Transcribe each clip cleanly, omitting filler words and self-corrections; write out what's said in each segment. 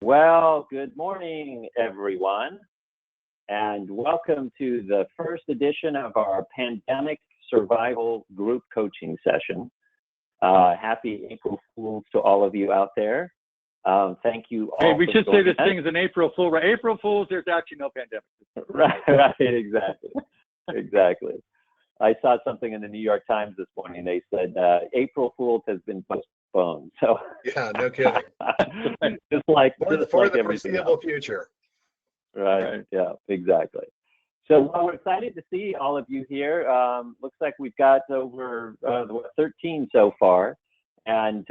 Well, good morning, everyone, and welcome to the first edition of our Pandemic Survival Group Coaching Session. Happy April Fools to all of you out there. Thank you all. Hey, we should say this thing is an April Fool, right? April Fools, there's actually no pandemic. Right, exactly. I saw something in the New York Times this morning. They said April Fools has been postponed. So yeah, no kidding. just like for the foreseeable future. Right. Yeah, exactly. So we're excited to see all of you here. Looks like we've got over 13 so far, and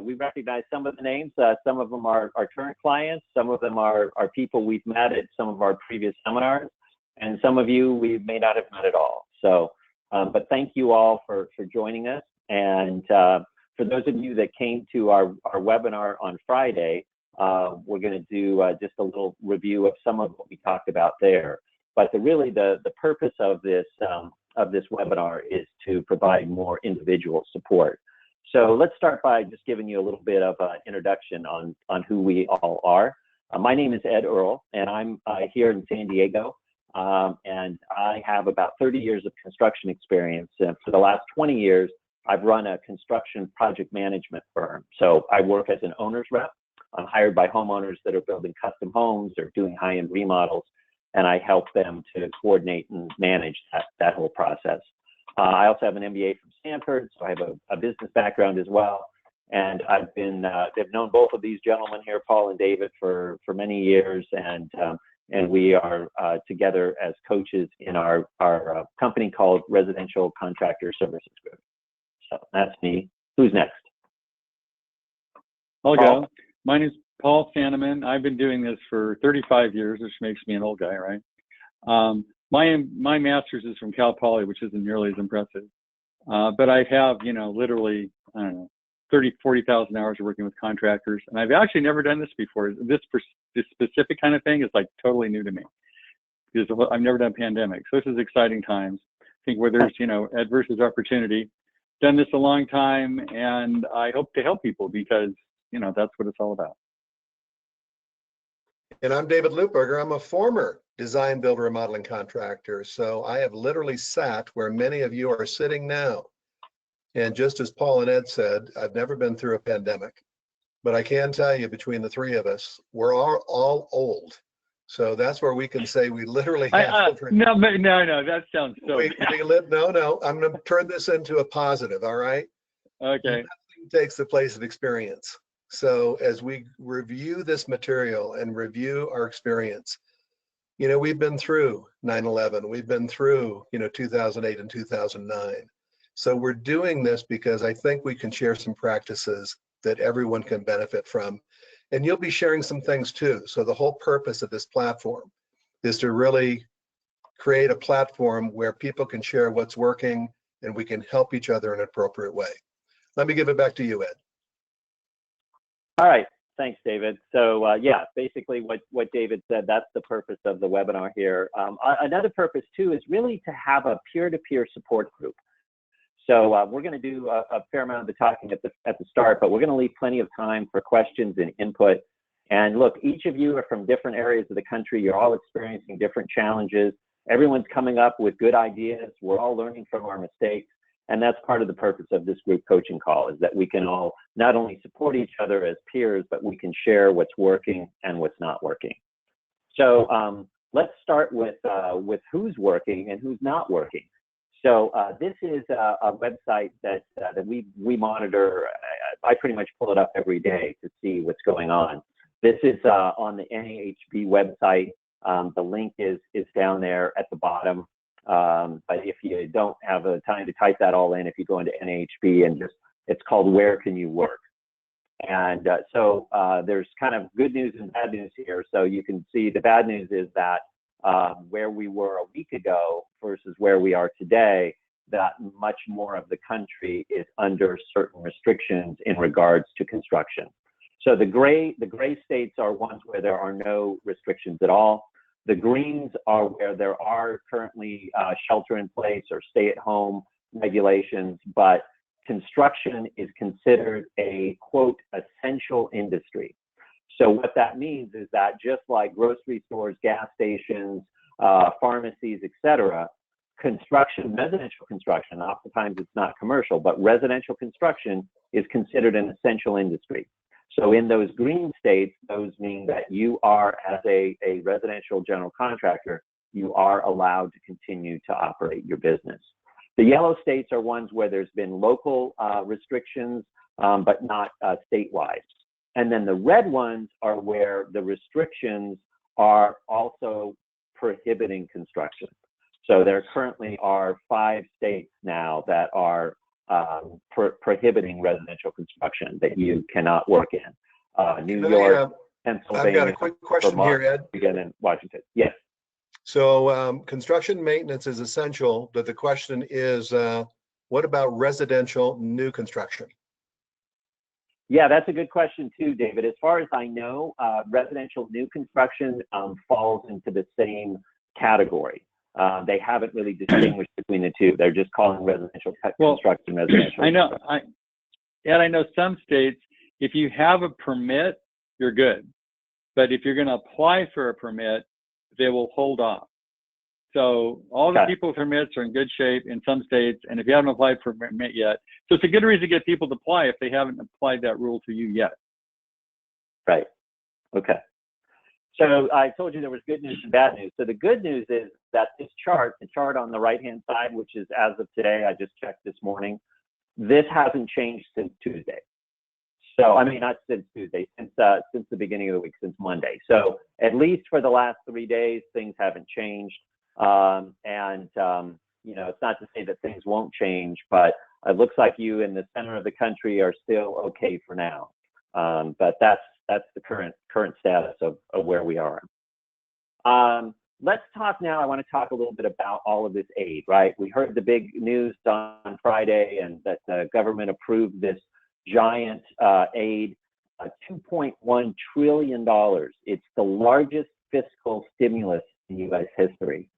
we recognize some of the names. Some of them are current clients. Some of them are people we've met at some of our previous seminars, and some of you we may not have met at all. So, but thank you all for joining us. And for those of you that came to our webinar on Friday, we're going to do just a little review of some of what we talked about there. But the purpose of this webinar is to provide more individual support. So let's start by just giving you a little bit of an introduction on who we all are. My name is Ed Earl, and I'm here in San Diego, and I have about 30 years of construction experience. And for the last 20 years, I've run a construction project management firm. So I work as an owner's rep. I'm hired by homeowners that are building custom homes or doing high-end remodels, and I help them to coordinate and manage that whole process. I also have an MBA from Stanford, so I have a business background as well. And I've known both of these gentlemen here, Paul and David, for many years, and we are together as coaches in our company called Residential Contractor Services Group. So that's me. Who's next? I'll go. My name is Paul Sanneman. I've been doing this for 35 years, which makes me an old guy, right? My master's is from Cal Poly, which isn't nearly as impressive. But I have, literally, 40,000 hours of working with contractors. And I've actually never done this before. This specific kind of thing is like totally new to me because I've never done pandemic. So this is exciting times. I think where there's, adverse is opportunity. Done this a long time, and I hope to help people because, that's what it's all about. And I'm David Lupberger. I'm a former design, build, remodeling contractor. So I have literally sat where many of you are sitting now. And just as Paul and Ed said, I've never been through a pandemic, but I can tell you between the three of us, we're all old. So that's where we can say we literally have different. No, that sounds so. No, I'm going to turn this into a positive. All right. Okay. Nothing takes the place of experience. So as we review this material and review our experience, we've been through 9/11, we've been through, 2008 and 2009. So we're doing this because I think we can share some practices that everyone can benefit from. And you'll be sharing some things too. So the whole purpose of this platform is to really create a platform where people can share what's working and we can help each other in an appropriate way. Let me give it back to you, Ed. All right, thanks, David. So basically what David said, that's the purpose of the webinar here. Another purpose too is really to have a peer-to-peer support group. So we're going to do a fair amount of the talking at the start, but we're going to leave plenty of time for questions and input. And look, each of you are from different areas of the country. You're all experiencing different challenges. Everyone's coming up with good ideas. We're all learning from our mistakes. And that's part of the purpose of this group coaching call, is that we can all not only support each other as peers, but we can share what's working and what's not working. So let's start with who's working and who's not working. So this is a website that we monitor. I pretty much pull it up every day to see what's going on. This is on the NAHB website. The link is down there at the bottom. But if you don't have the time to type that all in, if you go into NAHB and it's called Where Can You Work? And so there's kind of good news and bad news here. So you can see the bad news is that where we were a week ago versus where we are today, that much more of the country is under certain restrictions in regards to construction. So the gray states are ones where there are no restrictions at all. The greens are where there are currently shelter in place or stay at home regulations, but construction is considered a, quote, essential industry. So what that means is that just like grocery stores, gas stations, pharmacies, etc., construction, residential construction, oftentimes it's not commercial, but residential construction is considered an essential industry. So in those green states, those mean that you are, as a residential general contractor, you are allowed to continue to operate your business. The yellow states are ones where there's been local restrictions, but not statewide. And then the red ones are where the restrictions are also prohibiting construction. So there currently are 5 states now that are prohibiting residential construction that you cannot work in. New York, Pennsylvania. I've got a quick question Vermont, here, Ed. Michigan, and Washington. Yes. So construction maintenance is essential, but the question is, what about residential new construction? Yeah, that's a good question too, David. As far as I know, residential new construction falls into the same category. They haven't really distinguished between the two. They're just calling residential construction residential. I know. I know some states, if you have a permit, you're good. But if you're going to apply for a permit, they will hold off. So all the people with permits are in good shape in some states, and if you haven't applied for a permit yet, so it's a good reason to get people to apply if they haven't applied that rule to you yet. Right. Okay. So I told you there was good news and bad news. So the good news is that this chart, the chart on the right-hand side, which is as of today, I just checked this morning, this hasn't changed since Tuesday. So, I mean, not since Tuesday, since the beginning of the week, since Monday. So at least for the last 3 days, things haven't changed. You know, it's not to say that things won't change, but it looks like you in the center of the country are still okay for now. But that's the current status of where we are. Let's talk now. I want to talk a little bit about all of this aid, right? We heard the big news on Friday, and that the government approved this giant aid, $2.1 trillion. It's the largest fiscal stimulus in U.S. history.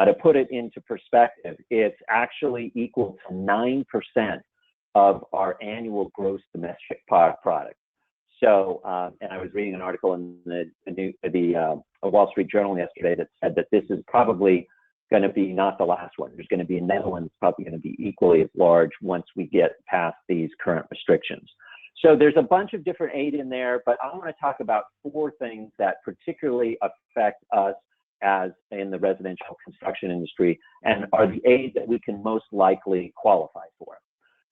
To put it into perspective, it's actually equal to 9% of our annual gross domestic product. So, and I was reading an article in the Wall Street Journal yesterday that said that this is probably going to be not the last one. There's going to be in Netherlands, probably going to be equally as large once we get past these current restrictions. So there's a bunch of different aid in there, but I want to talk about 4 things that particularly affect us as in the residential construction industry and are the aid that we can most likely qualify for.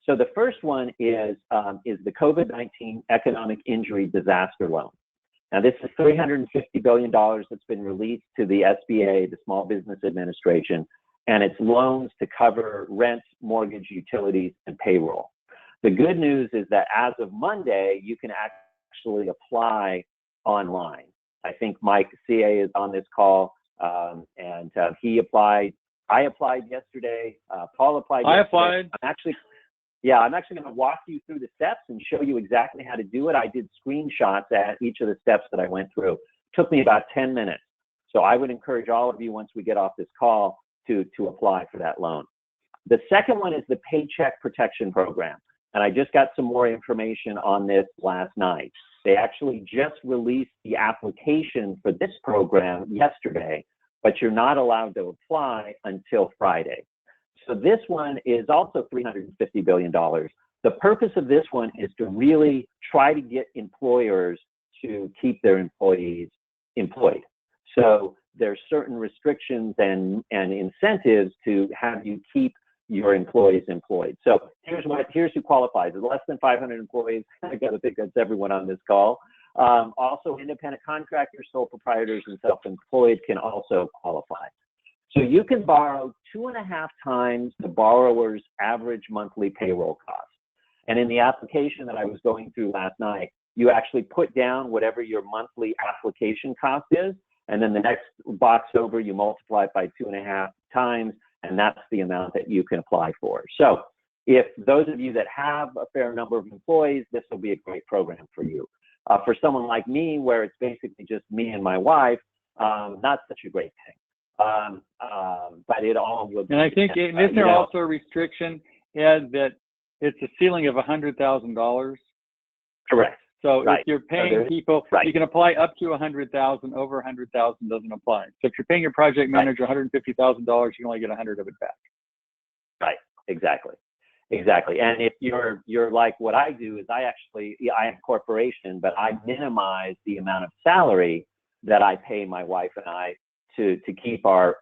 So the first one is the COVID-19 Economic Injury Disaster Loan. Now this is $350 billion that's been released to the SBA, the Small Business Administration, and it's loans to cover rent, mortgage, utilities, and payroll. The good news is that as of Monday, you can actually apply online. I think Mike CA is on this call, and he applied. I applied yesterday. Paul applied yesterday. I applied. I'm actually going to walk you through the steps and show you exactly how to do it. I did screenshots at each of the steps that I went through. It took me about 10 minutes. So I would encourage all of you, once we get off this call, to apply for that loan. The second one is the Paycheck Protection Program. And I just got some more information on this last night. They actually just released the application for this program yesterday, but you're not allowed to apply until Friday. So this one is also $350 billion. The purpose of this one is to really try to get employers to keep their employees employed. So there's certain restrictions and incentives to have you keep your employees employed. So here's who qualifies. Less than 500 employees. I got to think that's everyone on this call. Also, independent contractors, sole proprietors, and self-employed can also qualify. So you can borrow 2.5 times the borrower's average monthly payroll cost. And in the application that I was going through last night, you actually put down whatever your monthly application cost is, and then the next box over, you multiply it by 2.5 times, and that's the amount that you can apply for. So if those of you that have a fair number of employees, this will be a great program for you. For someone like me, where it's basically just me and my wife, not such a great thing. But it all will be. And I think isn't there also a restriction, Ed, that it's a ceiling of $100,000? Correct. So Right. if you're paying So people, right. you can apply up to 100,000. Over 100,000 doesn't apply. So if you're paying your project manager $150,000, you can only get 100 of it back. Right. Exactly. Exactly. And if you're like what I do is I am a corporation, but I minimize the amount of salary that I pay my wife and I to keep our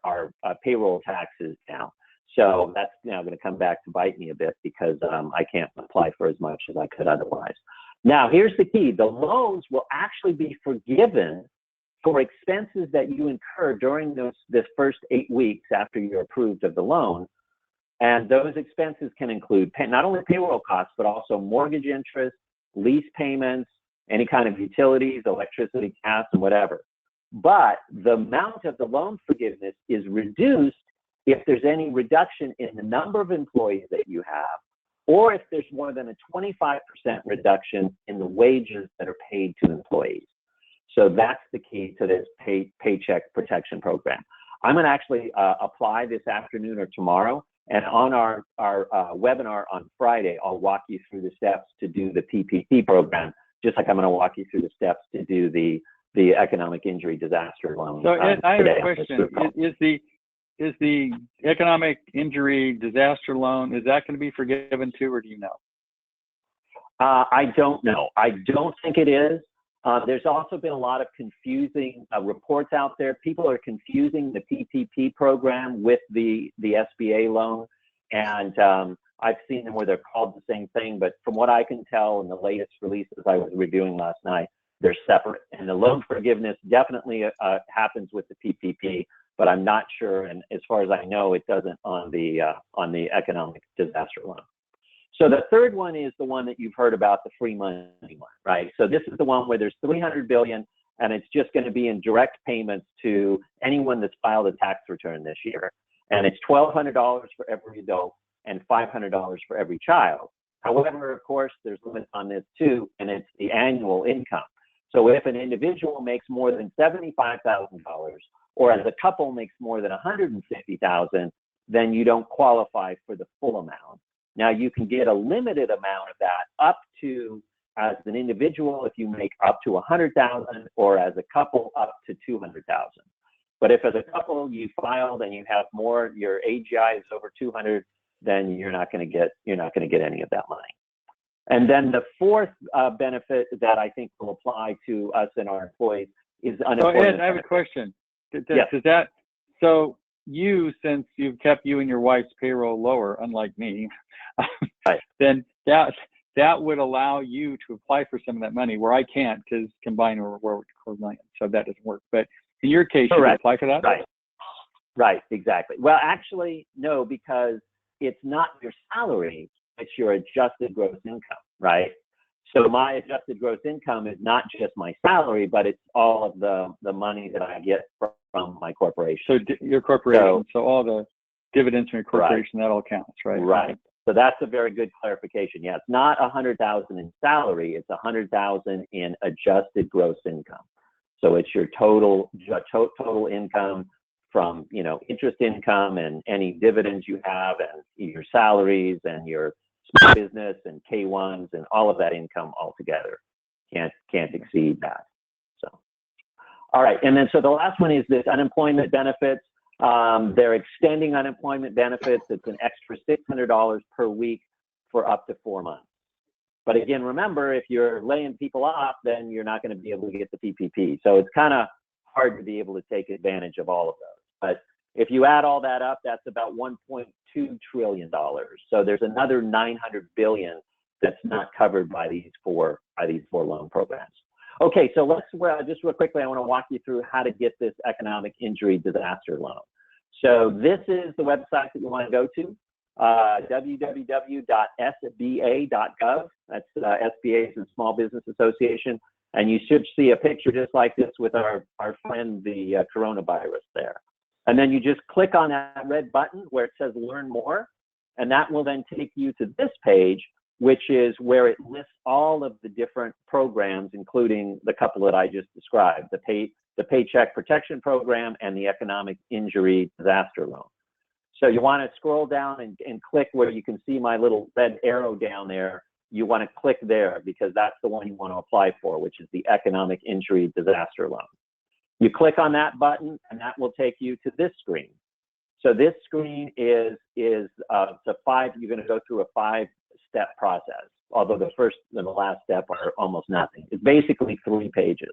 payroll taxes down. So that's now going to come back to bite me a bit because I can't apply for as much as I could otherwise. Now, here's the key. The loans will actually be forgiven for expenses that you incur during this first 8 weeks after you're approved of the loan. And those expenses can include not only payroll costs, but also mortgage interest, lease payments, any kind of utilities, electricity, gas, and whatever. But the amount of the loan forgiveness is reduced if there's any reduction in the number of employees that you have, or if there's more than a 25% reduction in the wages that are paid to employees. So that's the key to this Paycheck Protection Program. I'm going to actually apply this afternoon or tomorrow. And on our webinar on Friday, I'll walk you through the steps to do the PPP program, just like I'm going to walk you through the steps to do the economic injury disaster loan. So Ed, I have a question. Is the economic injury disaster loan, is that going to be forgiven too, or do you know? I don't know. I don't think it is. There's also been a lot of confusing reports out there. People are confusing the PPP program with the SBA loan. And I've seen them where they're called the same thing. But from what I can tell in the latest releases I was reviewing last night, they're separate. And the loan forgiveness definitely happens with the PPP, but I'm not sure. And as far as I know, it doesn't on the economic disaster loan. So the third one is the one that you've heard about, the free money one, right? So this is the one where there's $300 billion, and it's just going to be in direct payments to anyone that's filed a tax return this year. And it's $1,200 for every adult and $500 for every child. However, of course, there's limits on this too, and it's the annual income. So if an individual makes more than $75,000, or as a couple makes more than $150,000, then you don't qualify for the full amount. Now, you can get a limited amount of that up to, as an individual, if you make up to $100,000, or as a couple up to $200,000. But if as a couple you filed and you have more, your AGI is over 200, then you're not going to get any of that money. And then the fourth benefit that I think will apply to us and our employees is unemployment. So Ed, I have a question. Yes. So you, since you've kept you and your wife's payroll lower, unlike me, right, then that would allow you to apply for some of that money, where I can't, because combined we're $4 million, so that doesn't work. But in your case, you apply for that? Right, exactly. Well, actually, no, because it's not your salary, it's your adjusted gross income, right? So my adjusted gross income is not just my salary, but it's all of the money that I get from my corporation. So your corporation, so all the dividends from your corporation, that all counts, right? Right. So that's a very good clarification. Yeah, it's not $100,000 in salary; it's $100,000 in adjusted gross income. So it's your total income from interest income and any dividends you have, and your salaries and your small business and K-1s and all of that income altogether can't exceed that. So, all right, and then so the last one is this unemployment benefits. They're extending unemployment benefits. It's an extra $600 per week for up to 4 months. But again, remember, if you're laying people off, then you're not going to be able to get the PPP. So it's kind of hard to be able to take advantage of all of those. But if you add all that up, that's about $1.2 trillion. So there's another $900 billion that's not covered by these four loan programs. Okay, so let's just real quickly, I want to walk you through how to get this economic injury disaster loan. So this is the website that you want to go to, www.sba.gov. That's SBA is the Small Business Association. And you should see a picture just like this with our friend, the coronavirus there. And then you just click on that red button where it says Learn More, and that will then take you to this page, which is where it lists all of the different programs, including the couple that I just described, the Paycheck Protection Program and the Economic Injury Disaster Loan. So you want to scroll down and click where you can see my little red arrow down there you want to click there because that's the one you want to apply for, which is the Economic Injury Disaster Loan. You click on that button, and that will take you to this screen. So this screen is you're going to go through a 5-step process, although the first and the last step are almost nothing. It's basically 3 pages.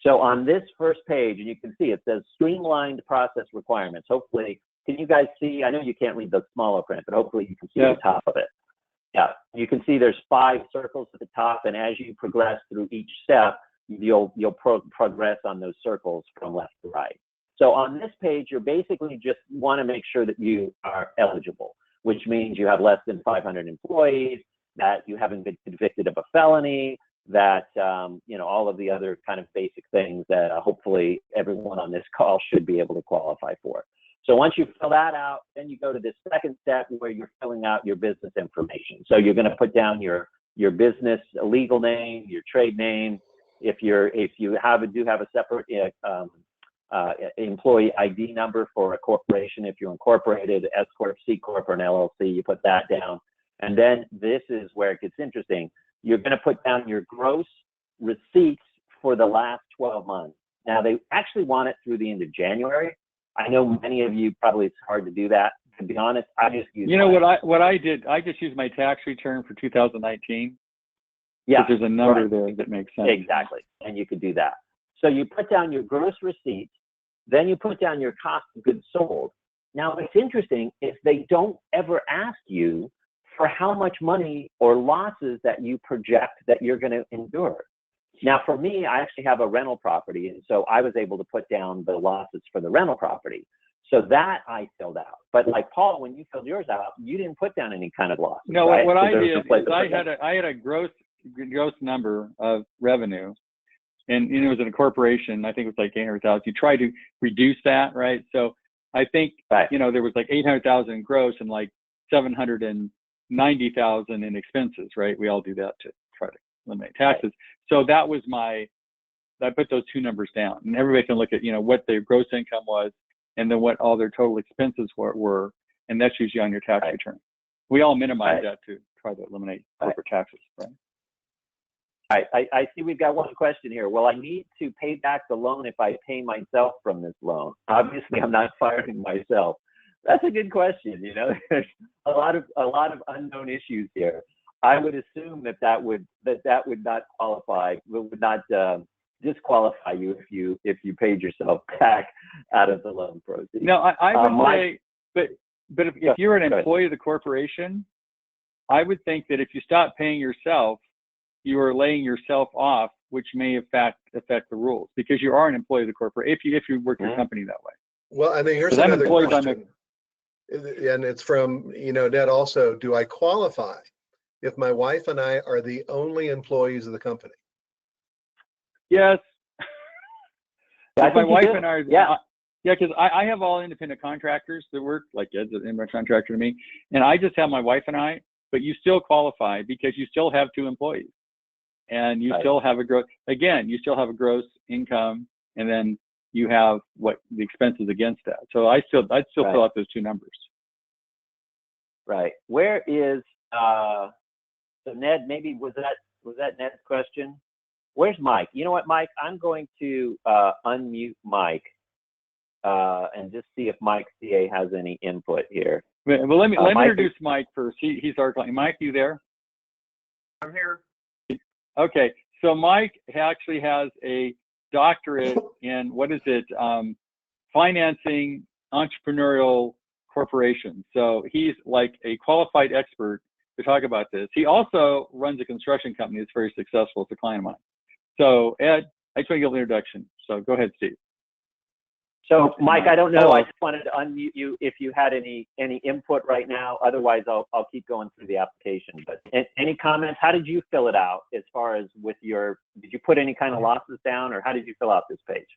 So on this first page, and you can see it says streamlined process requirements. Hopefully, can you guys see? I know you can't read the smaller print, but hopefully you can see the top of it. Yeah, you can see there's 5 circles at the top, and as you progress through each step, you'll progress on those circles from left to right. So on this page, you basically just want to make sure that you are eligible, which means you have less than 500 employees, that you haven't been convicted of a felony, that all of the other kind of basic things that hopefully everyone on this call should be able to qualify for. So once you fill that out, then you go to this second step where you're filling out your business information. So you're going to put down your business legal name, your trade name. If you do have a separate employee ID number for a corporation, if you're incorporated, S corp, C corp, or an LLC, you put that down. And then this is where it gets interesting. You're going to put down your gross receipts for the last 12 months. Now, they actually want it through the end of January. I know many of you probably it's hard to do that. To be honest, I just use. You know what I did? I just used my tax return for 2019. Yeah, there's a number there that makes sense. Exactly, and you could do that. So you put down your gross receipts, then you put down your cost of goods sold. Now, what's interesting is they don't ever ask you for how much money or losses that you project that you're going to endure. Now, for me, I actually have a rental property, and so I was able to put down the losses for the rental property. So that I filled out. But like Paul, when you filled yours out, you didn't put down any kind of losses. No, right? what So I did no is I had a gross number of revenue, and it was in a corporation. I think it was like 800,000. You try to reduce that, right? So I think there was like 800,000 in gross and like 790,000 in expenses, right? We all do that to try to eliminate taxes. Right. So that was I put those 2 numbers down, and everybody can look at what their gross income was, and then what all their total expenses were, and that's usually on your tax return. We all minimize that to try to eliminate corporate taxes, right? I see we've got one question here. Will I need to pay back the loan if I pay myself from this loan? Obviously, I'm not firing myself. That's a good question. There's a lot of unknown issues here. I would assume that would not qualify, would not disqualify you if you paid yourself back out of the loan proceeds. No, I would say, but if you're an employee of the corporation, I would think that if you stop paying yourself, you are laying yourself off, which may affect the rules, because you are an employee of the corporation if you work your company that way. Well, I mean, here's another question, and it's from Ned also. Do I qualify if my wife and I are the only employees of the company? Yes. My wife and I. Yeah, because I have all independent contractors that work, like Ed's an independent contractor to me, and I just have my wife and I. But you still qualify because you still have 2 employees. And you still have you still have a gross income, and then you have what the expenses against that. So I'd still fill out those 2 numbers. Right. Where is so Ned? Maybe was that Ned's question? Where's Mike? You know what, Mike? I'm going to unmute Mike and just see if Mike CA has any input here. Well, let me introduce Mike first. He's our client. Mike, you there? I'm here. Okay, so Mike actually has a doctorate in financing entrepreneurial corporations. So he's like a qualified expert to talk about this. He also runs a construction company that's very successful. It's a client of mine. So Ed, I just want to give an introduction. So go ahead, Steve. So Mike, I don't know. I just wanted to unmute you if you had any input right now. Otherwise, I'll keep going through the application. But any comments? How did you fill it out as far as did you put any kind of losses down, or how did you fill out this page?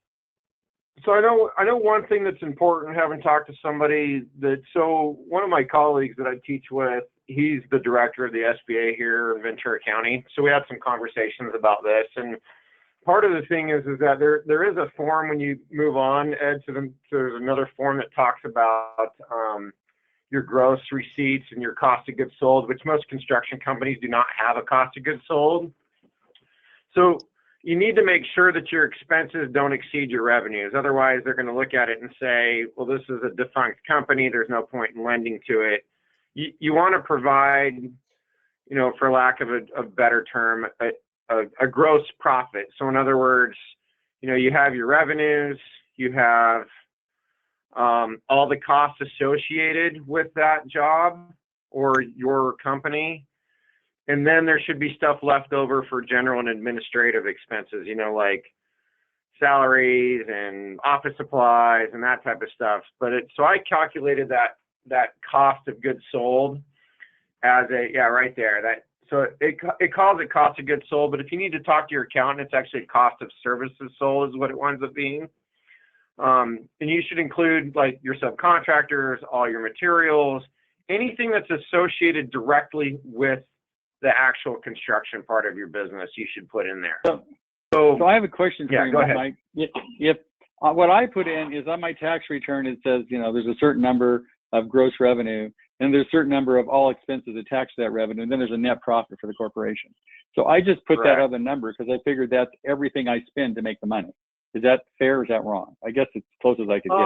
So I know one thing that's important, having talked to somebody one of my colleagues that I teach with, he's the director of the SBA here in Ventura County. So we had some conversations about this, and part of the thing is that there is a form when you move on, Ed, there's another form that talks about your gross receipts and your cost of goods sold, which most construction companies do not have a cost of goods sold. So you need to make sure that your expenses don't exceed your revenues. Otherwise, they're going to look at it and say, well, this is a defunct company. There's no point in lending to it. You want to provide, you know, for lack of a better term, a gross profit. So in other words, you know, you have your revenues, you have all the costs associated with that job or your company. And then there should be stuff left over for general and administrative expenses, you know, like salaries and office supplies and that type of stuff. But so I calculated that cost of goods sold as right there. So it calls it cost of goods sold, but if you need to talk to your accountant, it's actually cost of services sold is what it winds up being. And you should include like your subcontractors, all your materials, anything that's associated directly with the actual construction part of your business, you should put in there. So I have a question for you, go ahead. Mike. If what I put in is on my tax return, it says, you know, there's a certain number of gross revenue, and there's a certain number of all expenses attached to that revenue, and then there's a net profit for the corporation. So I just put that other number because I figured that's everything I spend to make the money. Is that fair or is that wrong? I guess it's close as I could get.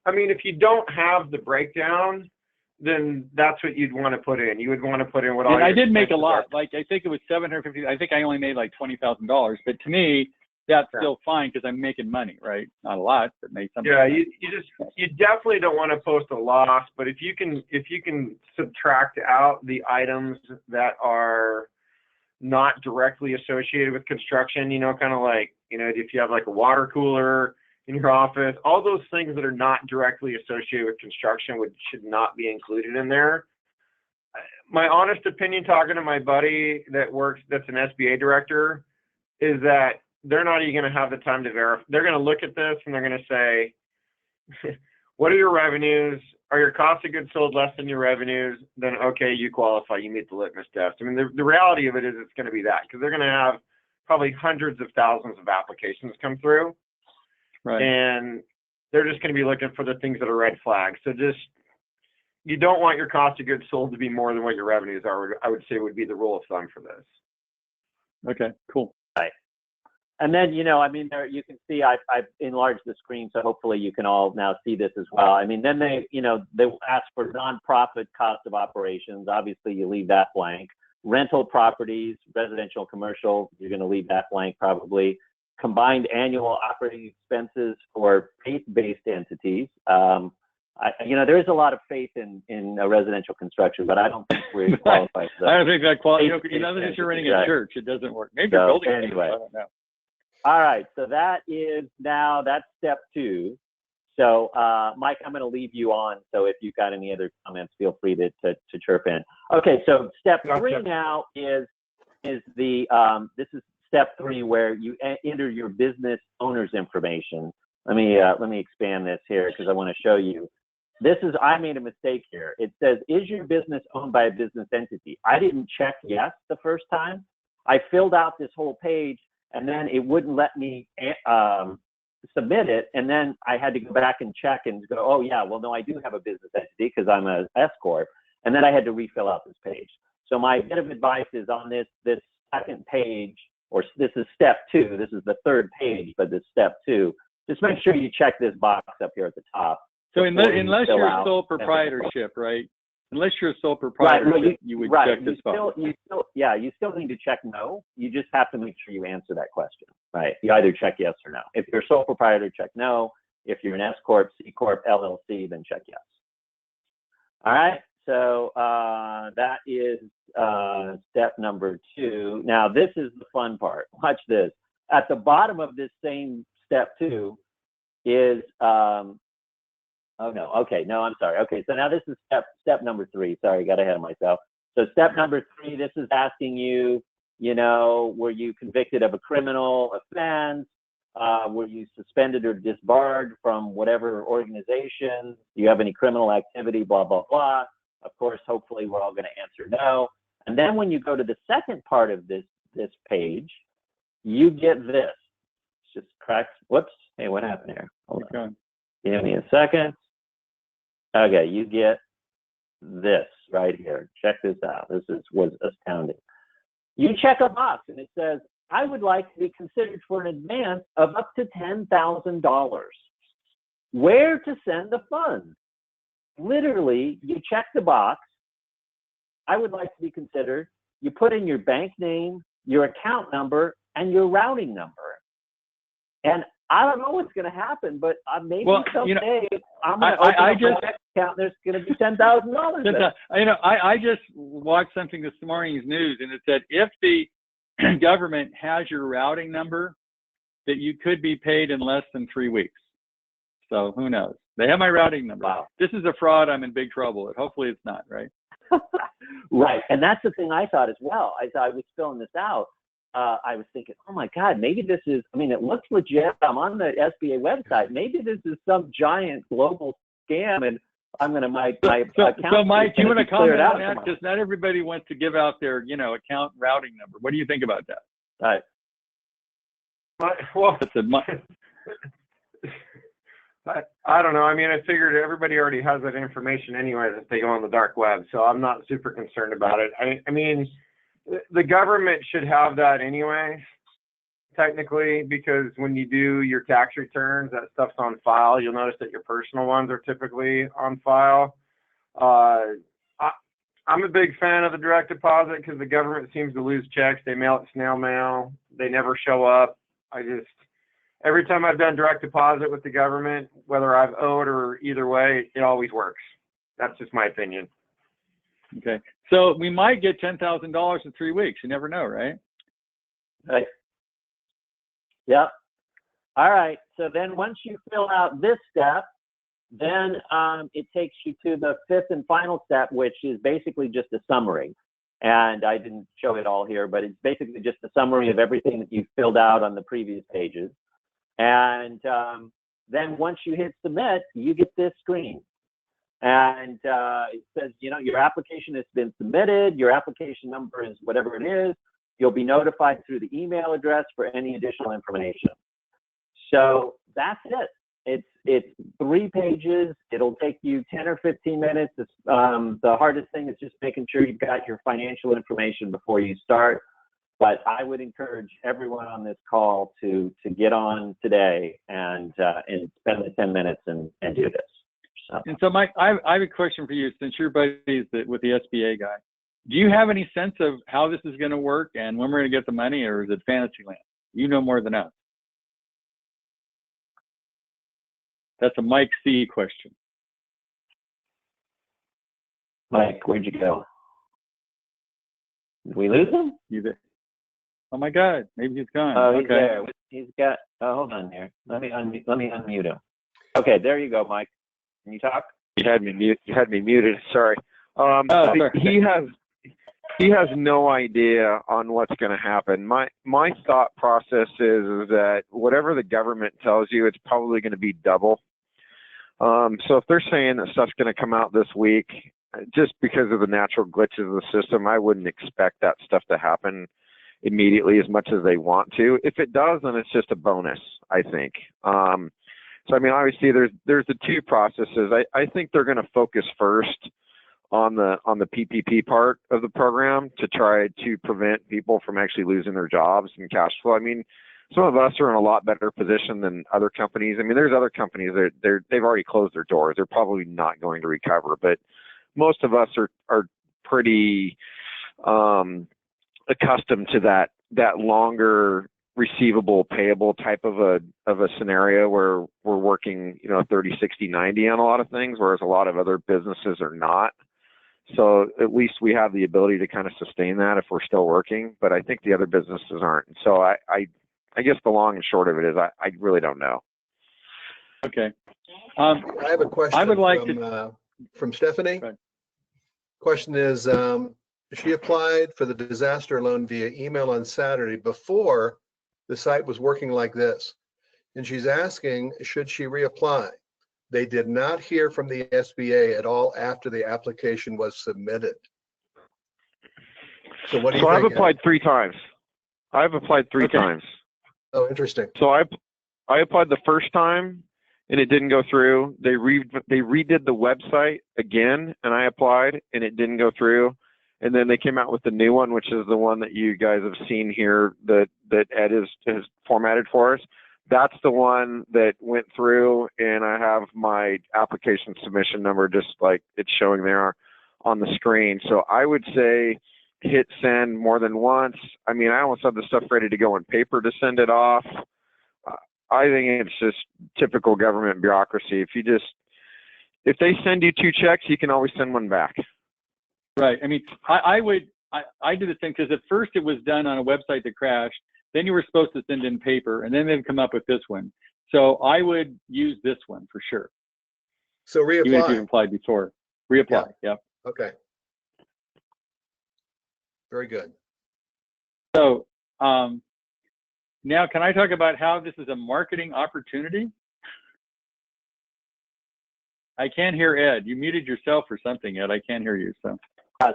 I mean, if you don't have the breakdown, then that's what you'd want to put in. You would want to put in what all. And I did make a lot. Like I think it was $750. I think I only made like $20,000. But to me, that's still fine because I'm making money, right? Not a lot, but make something. Yeah, you definitely don't want to post a loss. But if you can subtract out the items that are not directly associated with construction, you know, kind of like, you know, if you have like a water cooler in your office, all those things that are not directly associated with construction should not be included in there. My honest opinion, talking to my buddy that's an SBA director, is that they're not even going to have the time to verify. They're going to look at this and they're going to say, what are your revenues? Are your costs of goods sold less than your revenues? Then, okay, you qualify. You meet the litmus test. I mean, the reality of it is it's going to be that because they're going to have probably hundreds of thousands of applications come through. Right. And they're just going to be looking for the things that are red flags. So you don't want your cost of goods sold to be more than what your revenues are, I would say would be the rule of thumb for this. Okay, cool. Right. And then, you know, I mean, there you can see I've enlarged the screen, so hopefully you can all now see this as well. I mean, then they will ask for nonprofit cost of operations. Obviously, you leave that blank. Rental properties, residential, commercial, you're going to leave that blank probably. Combined annual operating expenses for faith-based entities. There is a lot of faith in residential construction, but I don't think we're qualified for that. I don't think that qualifies. Unless you're running a church, it doesn't work. Maybe you're building anyway. I don't know. All right, so that's step 2. So, Mike, I'm going to leave you on. So if you've got any other comments, feel free to chirp in. Okay, so step 3 now is this is step 3 where you enter your business owner's information. Let me expand this here because I want to show you. I made a mistake here. It says, is your business owned by a business entity? I didn't check yes the first time. I filled out this whole page and then it wouldn't let me submit it. And then I had to go back and check and go, oh yeah, well no, I do have a business entity because I'm a S Corp. And then I had to refill out this page. So my bit of advice is on this second page, or this is step 2. This is the third page, but this step 2. Just make sure you check this box up here at the top. So unless you're a sole proprietorship, right? Unless you're a sole proprietorship, you would check this box. You still need to check no. You just have to make sure you answer that question, right? You either check yes or no. If you're a sole proprietor, check no. If you're an S Corp, C Corp, LLC, then check yes. All right. So that is step number 2. Now this is the fun part. Watch this. At the bottom of this same step 2 is I'm sorry. Okay, so now this is step number 3. Sorry, got ahead of myself. So step number 3, this is asking you, were you convicted of a criminal offense? Were you suspended or disbarred from whatever organization? Do you have any criminal activity? Blah, blah, blah. Of course, hopefully we're all going to answer no. And then when you go to the second part of this page, you get this. It's just cracked. Whoops. Hey, what happened here? Hold on. Give me a second. Okay, you get this right here. Check this out. Was astounding. You check a box and it says, I would like to be considered for an advance of up to $10,000. Where to send the funds? Literally, you check the box. I would like to be considered. You put in your bank name, your account number, and your routing number. And I don't know what's going to happen, but maybe someday I'm going to open up my account and there's going to be $10,000. I just watched something this morning's news, and it said if the government has your routing number, that you could be paid in less than 3 weeks. So who knows? They have my routing number. Wow. This is a fraud. I'm in big trouble. Hopefully it's not, right? Right. And that's the thing I thought as well. As I was filling this out, I was thinking, oh my God, maybe this is, I mean, it looks legit. I'm on the SBA website. Maybe this is some giant global scam and I'm going to, my account. So Mike, do you want to comment on that? Tomorrow. Because not everybody wants to give out their, account routing number. What do you think about that? Right. Well, I don't know. I mean, I figured everybody already has that information anyway that they go on the dark web, so I'm not super concerned about it. I mean, the government should have that anyway, technically, because when you do your tax returns, that stuff's on file. You'll notice that your personal ones are typically on file. I'm a big fan of the direct deposit because the government seems to lose checks. They mail it snail mail. They never show up. Every time I've done direct deposit with the government, whether I've owed or either way, it always works. That's just my opinion. Okay. So we might get $10,000 in 3 weeks. You never know, right? Right. Yep. All right. So then once you fill out this step, then it takes you to the fifth and final step, which is basically just a summary. And I didn't show it all here, but it's basically just a summary of everything that you filled out on the previous pages. And then once you hit submit, you get this screen. And it says, your application has been submitted. Your application number is whatever it is. You'll be notified through the email address for any additional information. So that's it. It's 3 pages. It'll take you 10 or 15 minutes. The hardest thing is just making sure you've got your financial information before you start. But I would encourage everyone on this call to get on today and spend the 10 minutes and do this. So Mike, I have a question for you. Since you're buddies with the SBA guy, do you have any sense of how this is going to work and when we're going to get the money, or is it fantasy land? You know more than us. That's a Mike C question. Mike, where'd you go? Did we lose him? You there? Oh my God, maybe he's gone. Oh, okay. He's there. He's got. Oh, hold on here. Let me unmute him. Okay, there you go, Mike. Can you talk? You had me muted. Sorry. He has no idea on what's going to happen. My thought process is that whatever the government tells you, it's probably going to be double. So if they're saying that stuff's going to come out this week, just because of the natural glitches of the system, I wouldn't expect that stuff to happen immediately as much as they want to. If it does, then it's just a bonus, I think. So I mean, obviously there's the 2 processes. I think they're going to focus first on the PPP part of the program to try to prevent people from actually losing their jobs and cash flow. I mean, some of us are in a lot better position than other companies. I mean, there's other companies that they've already closed their doors. They're probably not going to recover, but most of us are pretty accustomed to that longer receivable payable type of a scenario where we're working 30, 60, 90 on a lot of things, whereas a lot of other businesses are not. So at least we have the ability to kind of sustain that if we're still working, but I think the other businesses aren't. So I guess the long and short of it is I really don't know. Okay. I have a question. I would like from Stephanie. Question is, she applied for the disaster loan via email on Saturday before the site was working like this. And she's asking, should she reapply? They did not hear from the SBA at all after the application was submitted. So what do you think? I've applied 3 times. I've applied 3 times. Oh, interesting. So I applied the first time and it didn't go through. They redid the website again, and I applied, and it didn't go through. And then they came out with the new one, which is the one that you guys have seen here that Ed has formatted for us. That's the one that went through, and I have my application submission number just like it's showing there on the screen. So I would say hit send more than once. I mean, I almost have the stuff ready to go on paper to send it off. I think it's just typical government bureaucracy. If they send you 2 checks, you can always send one back. Right. I mean, I did the same, because at first it was done on a website that crashed. Then you were supposed to send in paper, and then they'd come up with this one. So I would use this one for sure. So reapply. Even if you applied before. Reapply. Yeah. Yep. Okay. Very good. So now can I talk about how this is a marketing opportunity? I can't hear Ed. You muted yourself or something, Ed. I can't hear you. So.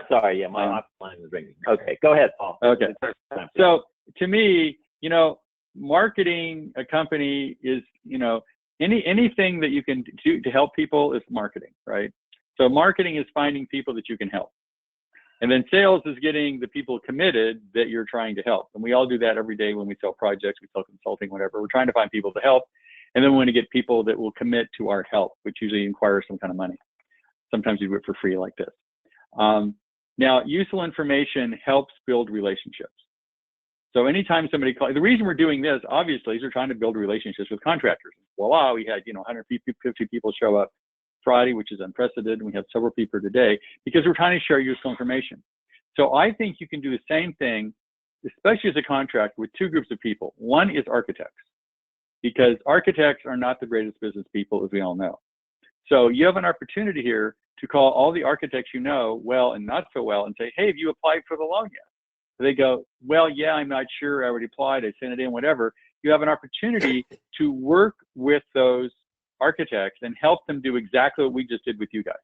Sorry, yeah, my line was ringing. Okay, go ahead, Paul. Okay. So to me, marketing a company is, anything that you can do to help people is marketing, right? So marketing is finding people that you can help. And then sales is getting the people committed that you're trying to help. And we all do that every day when we sell projects, we sell consulting, whatever. We're trying to find people to help. And then we want to get people that will commit to our help, which usually requires some kind of money. Sometimes you do it for free like this. Now, useful information helps build relationships. So anytime somebody calls, the reason we're doing this, obviously, is we're trying to build relationships with contractors. Voila, we had, 150 people show up Friday, which is unprecedented. And we have several people today because we're trying to share useful information. So I think you can do the same thing, especially as a contractor, with 2 groups of people. One is architects, because architects are not the greatest business people, as we all know. So you have an opportunity here to call all the architects you know, well and not so well, and say, hey, have you applied for the loan yet? They go, well, yeah, I'm not sure. I already applied. I sent it in, whatever. You have an opportunity to work with those architects and help them do exactly what we just did with you guys.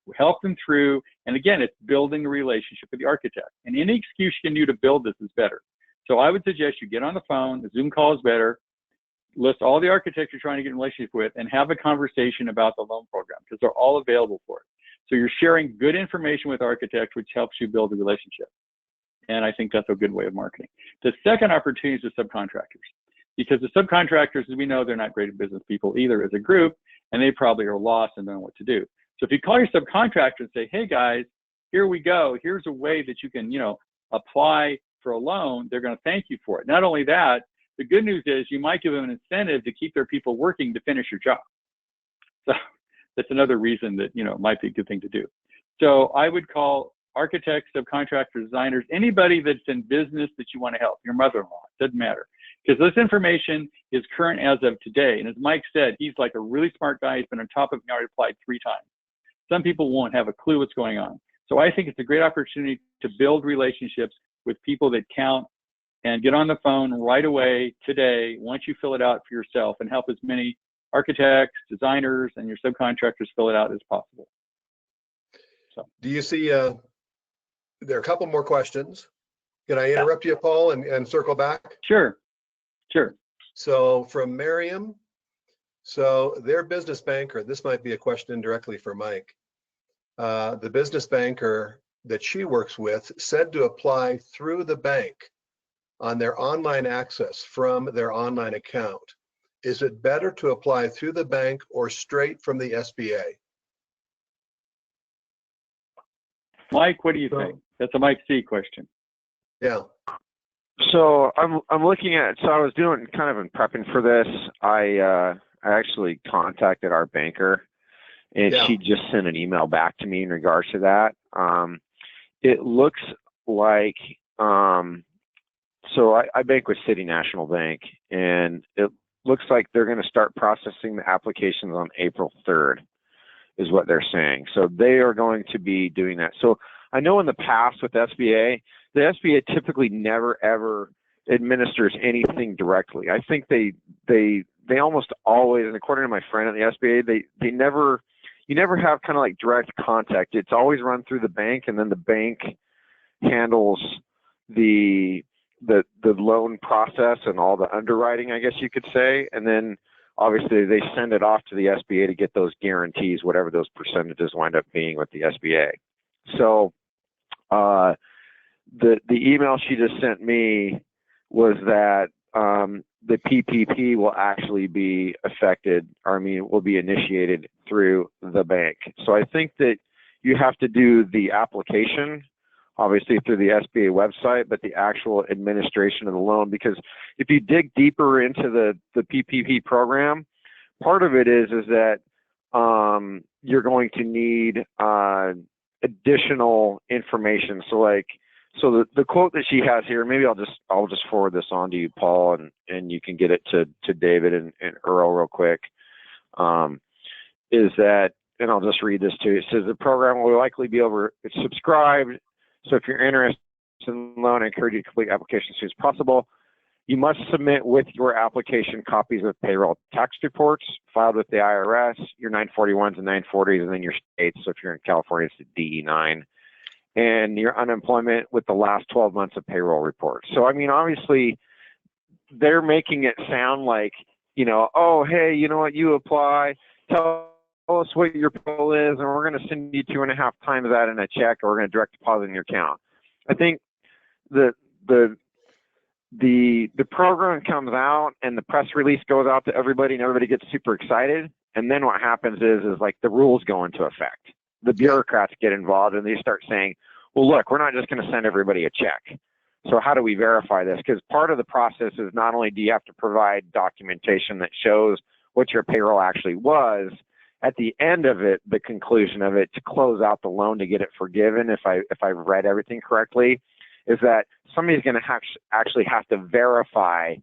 We help them through, and again, it's building a relationship with the architect. And any excuse you can do to build this is better. So I would suggest you get on the phone. The Zoom call is better. List all the architects you're trying to get in relationship with and have a conversation about the loan program, because they're all available for it. So you're sharing good information with architects, which helps you build a relationship. And I think that's a good way of marketing. The second opportunity is with subcontractors, because the subcontractors, as we know, they're not great business people either as a group, and they probably are lost and don't know what to do. So if you call your subcontractor and say, hey guys, here we go. Here's a way that you can, apply for a loan. They're going to thank you for it. Not only that, the good news is you might give them an incentive to keep their people working to finish your job. So that's another reason that, might be a good thing to do. So I would call architects, subcontractors, designers, anybody that's in business that you want to help, your mother-in-law, doesn't matter. Because this information is current as of today. And as Mike said, he's like a really smart guy. He's been on top of it and already applied 3 times. Some people won't have a clue what's going on. So I think it's a great opportunity to build relationships with people that count, and get on the phone right away today once you fill it out for yourself, and help as many architects, designers, and your subcontractors fill it out as possible. So, do you see, there are a couple more questions. Can I interrupt you, Paul, and circle back? Sure. So from Miriam, so their business banker, this might be a question directly for Mike. The business banker that she works with said to apply through the bank on their online access from their online account. Is it better to apply through the bank or straight from the SBA? Mike, what do you think? That's a Mike C question. Yeah. So I'm looking at, so I was doing kind of in prepping for this. I actually contacted our banker, and she just sent an email back to me in regards to that. It looks like, so I bank with City National Bank, and it looks like they're going to start processing the applications on April 3rd is what they're saying. So they are going to be doing that. So I know in the past with SBA, the SBA typically never ever administers anything directly. I think they almost always, and according to my friend at the SBA, you never have kind of like direct contact. It's always run through the bank, and then the bank handles the loan process and all the underwriting, I guess you could say. And then obviously they send it off to the SBA to get those guarantees, whatever those percentages wind up being with the SBA. So the email she just sent me was that the PPP will actually be affected, or I mean, will be initiated through the bank. So I think that you have to do the application, obviously through the SBA website, but the actual administration of the loan, because if you dig deeper into the PPP program, part of it is that you're going to need additional information. So the quote that she has here, maybe I'll just forward this on to you, Paul, and you can get it to David and Earl real quick. Is that, and I'll just read this to you. It says the program will likely be oversubscribed. So if you're interested in the loan, I encourage you to complete application as soon as possible. You must submit with your application copies of payroll tax reports filed with the IRS, your 941s and 940s, and then your states. So if you're in California, it's the DE9. And your unemployment with the last 12 months of payroll reports. So, I mean, obviously, they're making it sound like, oh, hey, you know what, you apply, tell us what your payroll is, and we're going to send you 2.5 times that in a check, or we're going to direct deposit in your account. I think the program comes out and the press release goes out to everybody and everybody gets super excited. And then what happens is like the rules go into effect. The bureaucrats get involved and they start saying, well, look, we're not just going to send everybody a check. So how do we verify this? Because part of the process is not only do you have to provide documentation that shows what your payroll actually was, at the end of it, the conclusion of it, to close out the loan to get it forgiven, if I've read everything correctly, is that somebody's going to actually have to verify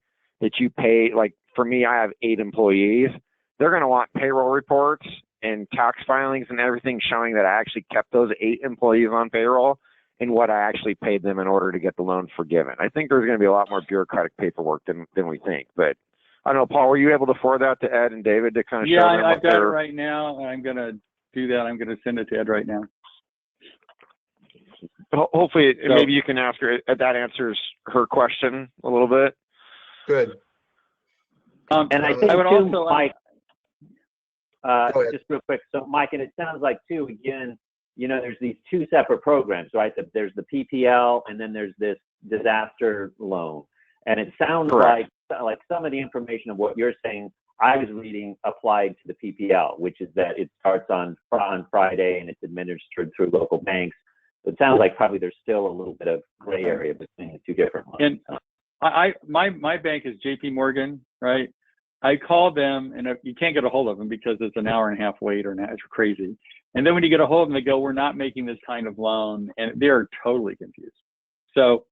that you pay. Like for me, I have 8 employees. They're going to want payroll reports and tax filings and everything showing that I actually kept those 8 employees on payroll and what I actually paid them in order to get the loan forgiven. I think there's going to be a lot more bureaucratic paperwork than we think. But I don't know, Paul, were you able to forward that to Ed and David to kind of show them? Yeah, I've got it right now. I'm going to do that. I'm going to send it to Ed right now. Hopefully, maybe you can ask her. That answers her question a little bit. Good. And I think I would too, also, Mike, just real quick. So, Mike, and it sounds like too, again, there's these 2 separate programs, right? There's the PPL, and then there's this disaster loan. And it sounds like some of the information of what you're saying, I was reading applied to the PPL, which is that it starts on Friday and it's administered through local banks. So it sounds like probably there's still a little bit of gray area between the 2 different ones. And my bank is JP Morgan, right? I called them, and you can't get a hold of them because it's an hour and a half wait, it's crazy. And then when you get a hold of them, they go, we're not making this kind of loan, and they're totally confused. So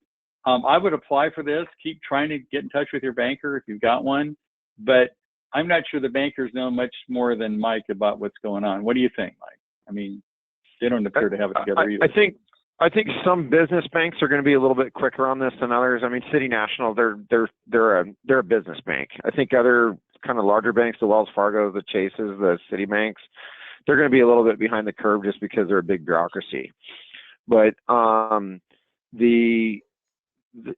I would apply for this. Keep trying to get in touch with your banker if you've got one, but I'm not sure the bankers know much more than Mike about what's going on. What do you think, Mike? I mean, they don't appear to have it together either. I think some business banks are going to be a little bit quicker on this than others. I mean, City National, they're a business bank. I think other kind of larger banks, the Wells Fargo, the Chases, the Citibanks, they're going to be a little bit behind the curve just because they're a big bureaucracy. But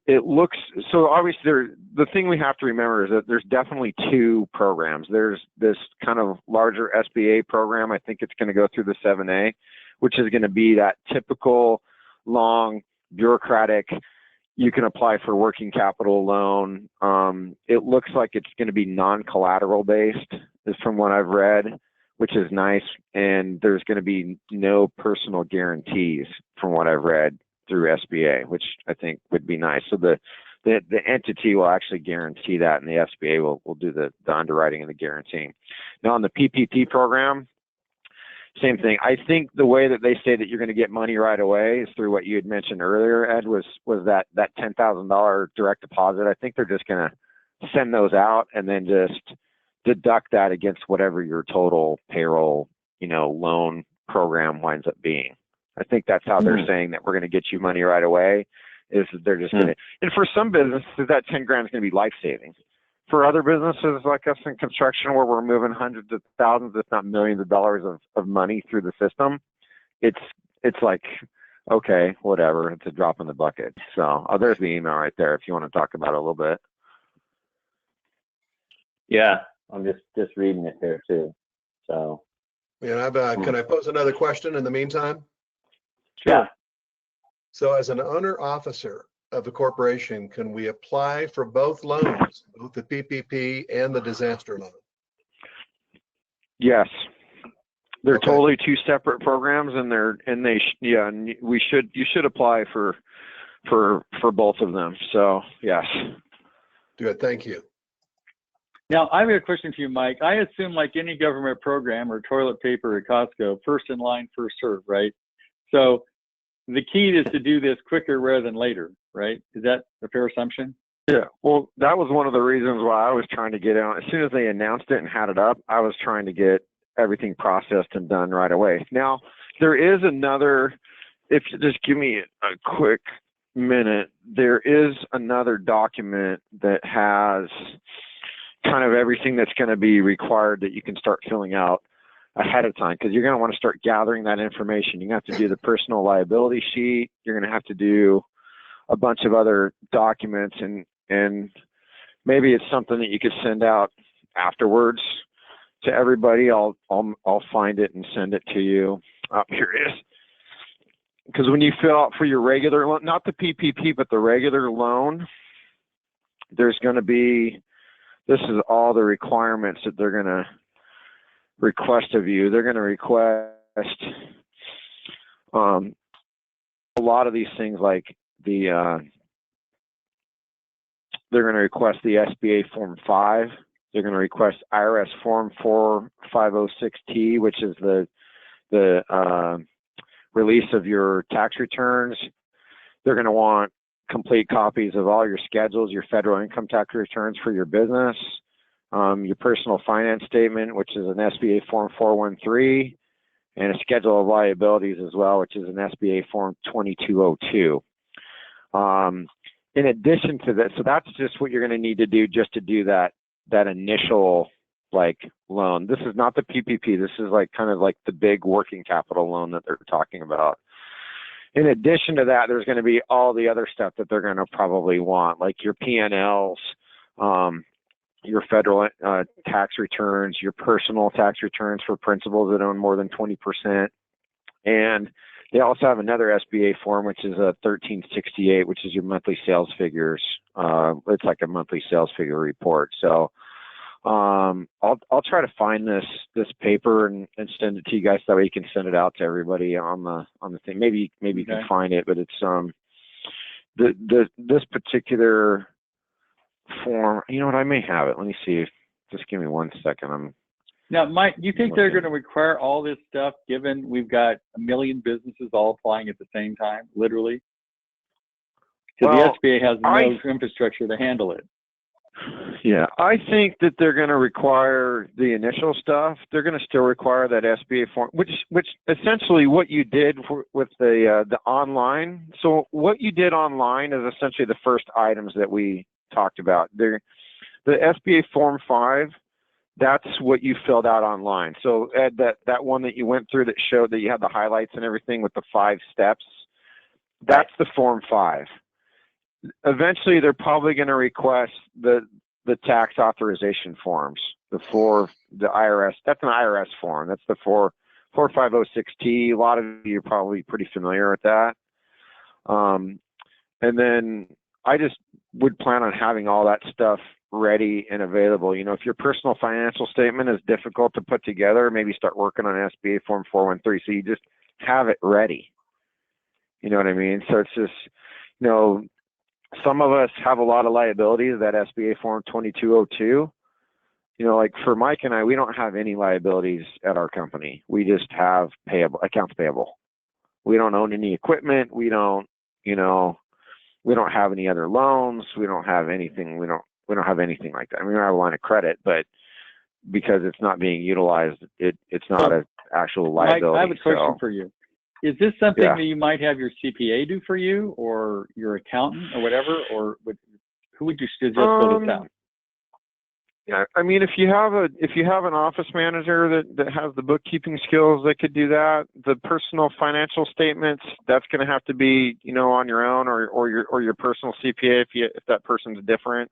it looks so obviously. The thing we have to remember is that there's definitely 2 programs. There's this kind of larger SBA program. I think it's going to go through the 7A, which is going to be that typical long bureaucratic, you can apply for working capital loan. It looks like it's going to be non-collateral based, is from what I've read, which is nice. And there's going to be no personal guarantees from what I've read through SBA, which I think would be nice. So the entity will actually guarantee that, and the SBA will do the underwriting and the guaranteeing. Now on the PPP program, same thing. I think the way that they say that you're going to get money right away is through what you had mentioned earlier, Ed, was that $10,000 direct deposit. I think they're just going to send those out and then just deduct that against whatever your total payroll, loan program winds up being. I think that's how they're saying that we're going to get you money right away, is that they're just going to, and for some businesses, that 10 grand is going to be life saving. For other businesses like us in construction, where we're moving hundreds of thousands, if not millions of dollars of money through the system, it's like, okay, whatever, it's a drop in the bucket. So there's the email right there if you want to talk about it a little bit. Yeah, I'm just reading it here too. So. And can I pose another question in the meantime? Yeah. So as an owner officer of the corporation, can we apply for both loans, both the PPP and the disaster loan? Yes. They're Okay. totally two separate programs, and you should apply for both of them. So yes. Good, thank you. Now, I have a question for you, Mike. I assume, like any government program or toilet paper at Costco, first in line, first served, right? So the key is to do this quicker rather than later, right? Is that a fair assumption? Yeah. Well, that was one of the reasons why I was trying to get out. As soon as they announced it and had it up, I was trying to get everything processed and done right away. Now, there is another, if you just give me a quick minute, there is another document that has kind of everything that's going to be required that you can start filling out ahead of time, because you're going to want to start gathering that information. You have to do the personal liability sheet. You're going to have to do a bunch of other documents, and maybe it's something that you could send out afterwards to everybody. I'll find it and send it to you. Here it is. Because when you fill out for your regular loan, not the PPP, but the regular loan, there's going to be, this is all the requirements that they're going to request of you. They're going to request a lot of these things, like they're going to request the SBA Form 5. They're going to request IRS Form 4506T, which is the release of your tax returns. They're going to want complete copies of all your schedules, your federal income tax returns for your business, your personal finance statement, which is an SBA Form 413, and a schedule of liabilities as well, which is an SBA Form 2202. In addition to that, so that's just what you're going to need to do just to do that initial loan. This is not the PPP. This is kind of like the big working capital loan that they're talking about. In addition to that, there's going to be all the other stuff that they're going to probably want, like your P&Ls, your federal tax returns, your personal tax returns for principals that own more than 20%. And they also have another SBA form, which is a 1368, which is your monthly sales figures. It's like a monthly sales figure report. So I'll try to find this paper and send it to you guys. That way you can send it out to everybody on the thing. Maybe you can find it, but it's this particular form. You know what? I may have it. Let me see. Just give me 1 second. Now, Mike, do you think they're going to require all this stuff, given we've got a million businesses all applying at the same time, literally? Because the SBA has no infrastructure to handle it. Yeah, I think that they're going to require the initial stuff. They're going to still require that SBA form, which essentially what you did with the online. So what you did online is essentially the first items that we talked about. The SBA Form 5, that's what you filled out online. So Ed, that one that you went through that showed that you had the highlights and everything with the 5 steps, that's the Form 5. Eventually, they're probably going to request the tax authorization forms, the IRS. That's an IRS form. That's the 4506T. A lot of you are probably pretty familiar with that. And then I just would plan on having all that stuff ready and available. You know, if your personal financial statement is difficult to put together, maybe start working on SBA Form 413. So you just have it ready. You know what I mean? So it's just, some of us have a lot of liabilities, that SBA Form 2202. Like for Mike and I, we don't have any liabilities at our company. We just have accounts payable. We don't own any equipment. We don't have any other loans. We don't have anything. We don't have anything like that. I mean, we have a line of credit, but because it's not being utilized, it's not an actual liability. Mike, I have a question for you. Is this something that you might have your CPA do for you, or your accountant, or whatever, or who would you suggest fill this out? Yeah, I mean, if you have an office manager that has the bookkeeping skills, that could do that. The personal financial statements, that's going to have to be on your own, or your personal CPA if that person's different.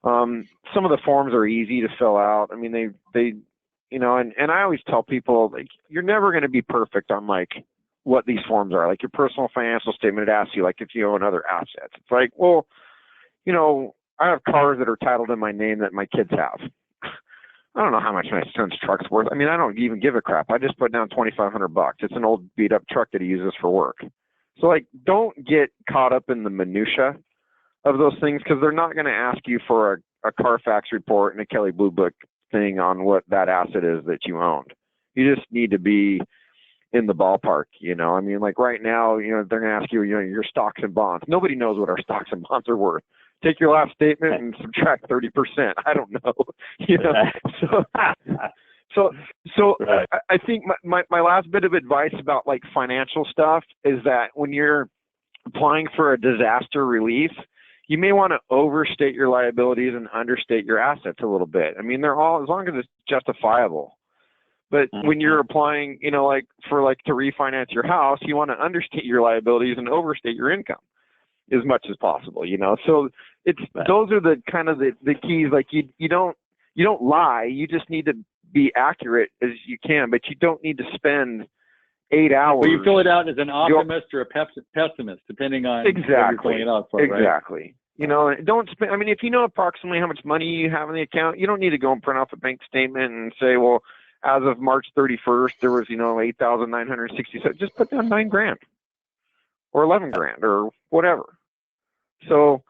Some of the forms are easy to fill out. I mean, they you know, and I always tell people, like, you're never going to be perfect on like what these forms are. Like your personal financial statement, it asks you like if you own other assets. It's like, well, you know, I have cars that are titled in my name that my kids have. I don't know how much my son's truck's worth. I mean, I don't even give a crap. I just put down $2,500. It's an old beat up truck that he uses for work. So like, don't get caught up in the minutia of those things, because they're not going to ask you for a Carfax report and a Kelley Blue Book thing on what that asset is that you owned. You just need to be in the ballpark, you know. I mean, like right now, you know, they're going to ask you, you know, your stocks and bonds. Nobody knows what our stocks and bonds are worth. Take your last statement and subtract 30%. I don't know, you know. So right. I think my last bit of advice about like financial stuff is that when you're applying for a disaster relief, you may want to overstate your liabilities and understate your assets a little bit. I mean, they're all, as long as it's justifiable. But when you're applying, you know, like for like to refinance your house, you want to understate your liabilities and overstate your income as much as possible, you know. So it's those are the kind of the keys. Like you don't lie. You just need to be accurate as you can, but you don't need to spend 8 hours. Well, you fill it out as an optimist or a pessimist, depending on what you're filling it out for, right? Exactly. You know, don't spend. I mean, if you know approximately how much money you have in the account, you don't need to go and print off a bank statement and say, well, as of March 31st, there was, you know, 8,967. Just put down $9,000 or $11,000 or whatever. So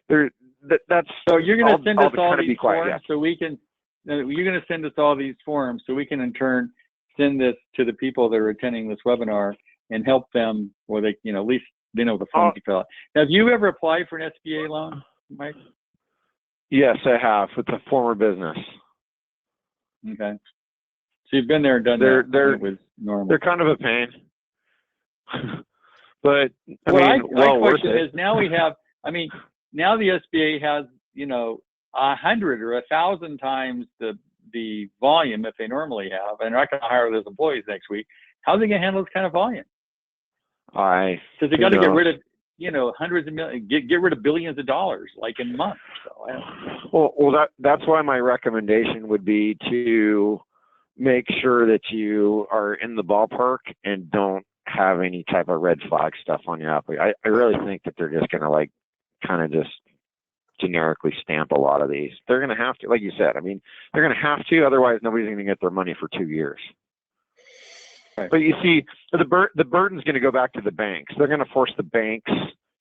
that's. So you're going to send us all these forms, yeah. so we can. You're going to send us all these forms so we can in turn send this to the people that are attending this webinar and help them, or they, you know, at least they know the form to fill out. Now, have you ever applied for an SBA loan, Mike? Yes, I have. It's a former business. Okay. So you've been there and done that. It was normal. They're kind of a pain. But my question is, now we have, I mean, now the SBA has, you know, 100 or 1,000 times the volume that they normally have, and they're not going to hire those employees next week. How are they going to handle this kind of volume? Because they got to get rid of, you know, hundreds of millions, get rid of billions of dollars, like in months. So that's why my recommendation would be to make sure that you are in the ballpark and don't have any type of red flag stuff on your application. I really think that they're just going to like kind of just generically stamp a lot of these. They're going to have to, like you said, I mean, they're going to have to, otherwise nobody's going to get their money for 2 years. Right. But you see, the burden's going to go back to the banks. They're going to force the banks